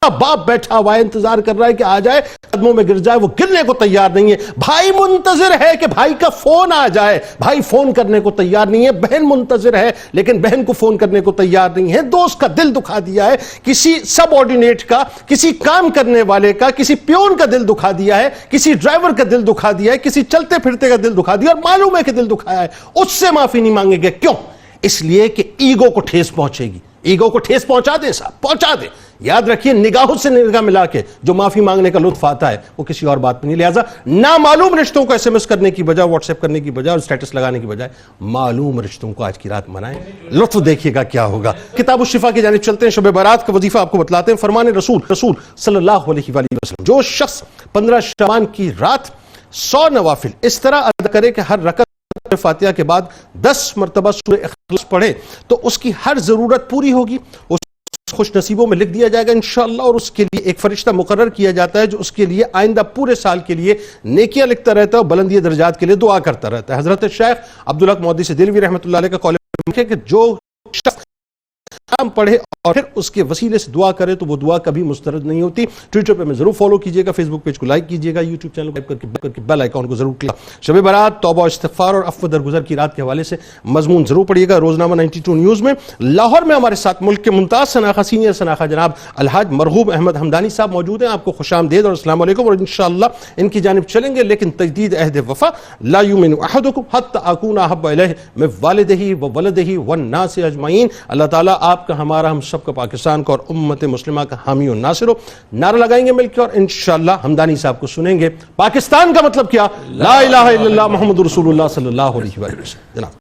باپ بیٹھا ہوا ہے، انتظار کر رہا ہے کہ آ جائے، قدموں میں گر جائے، وہ گرنے کو تیار نہیں ہے۔ بھائی منتظر ہے کہ بھائی کا فون آ جائے، بھائی فون کرنے کو تیار نہیں ہے۔ بہن منتظر ہے لیکن بہن کو فون کرنے کو تیار نہیں ہے۔ دوست کا دل دکھا دیا ہے، کسی سب آرڈینیٹ کا، کسی کام کرنے والے کا، کسی پیون کا دل دکھا دیا ہے، کسی ڈرائیور کا دل دکھا دیا ہے، کسی چلتے پھرتے کا دل دکھا دیا، اور معلوم ہے کہ دل دکھایا ہے، اس سے معافی نہیں مانگیں گے۔ کیوں؟ اس لیے کہ ایگو کو ٹھیس پہنچے گی۔ ایگو کو ٹھیس پہنچا دے صاحب، پہنچا دے۔ یاد رکھیے، نگاہوں سے نگاہ ملا کے جو معافی مانگنے کا لطف آتا ہے وہ کسی اور بات پہ نہیں۔ لہٰذا نامعلوم رشتوں کو ایس ایم ایس کرنے کی بجائے، واٹس ایپ کرنے کی بجائے اور اسٹیٹس لگانے کی بجائے معلوم رشتوں کو آج کی رات منائیں۔ لطف دیکھیے گا کیا ہوگا۔ کتاب الشفا کی جانب چلتے ہیں۔ شب برات کا وظیفہ آپ کو بتلاتے ہیں۔ فرمان رسول صلی اللہ علیہ وآلہ وسلم، جو شخص 15 شعبان کی رات 100 نوافل اس طرح ادا کرے کہ ہر رکعت فاتحہ کے بعد 10 مرتبہ سورہ اخلاص پڑھے تو اس کی ہر ضرورت پوری ہوگی، اس خوش نصیبوں میں لکھ دیا جائے گا انشاءاللہ، اور اس کے لیے ایک فرشتہ مقرر کیا جاتا ہے جو اس کے لیے آئندہ پورے سال کے لیے نیکیاں لکھتا رہتا ہے اور بلندی درجات کے لیے دعا کرتا رہتا ہے۔ حضرت شیخ عبدالحق محدث دہلوی رحمۃ اللہ علیہ کا قول ہے کہ جو شخص کلام پڑھے اور پھر اس کے وسیلے سے دعا کرے تو وہ دعا کبھی مسترد نہیں ہوتی۔ ٹویٹر پہ میں ضرور فالو کیجیے گا، فیس بک پیج کو لائک کیجیے گا، یوٹیوب چینل کو کر کے بیل آئیکن کو ضرور کلک۔ شب برات توبہ و استغفار اور عفو درگزر کی رات کے حوالے سے مضمون ضرور پڑھیے گا۔ روزنامہ 92 نیوز میں لاہور میں ہمارے ساتھ ملک کے ممتاز شناخہ، سینئر شناخہ جناب الحاج مرغوب احمد حمدانی صاحب موجود ہیں۔ آپ کو خوش آمدید اور السلام علیکم، اور انشاءاللہ ان کی جانب چلیں گے، لیکن تجدید عہد وفا۔ لا یؤمن احدکم حتی اکون احب الیہ من والدہ وولدہ والناس اجمعین۔ اللہ تعالیٰ آپ کا، ہمارا، ہم سب کا، پاکستان کا اور امت مسلمہ کا حامی و ناصر ہو۔ نعرہ لگائیں گے مل کے اور انشاءاللہ حمدانی صاحب کو سنیں گے۔ پاکستان کا مطلب کیا؟ لا الہ الا اللہ محمد رسول اللہ صلی اللہ علیہ وسلم۔ جناب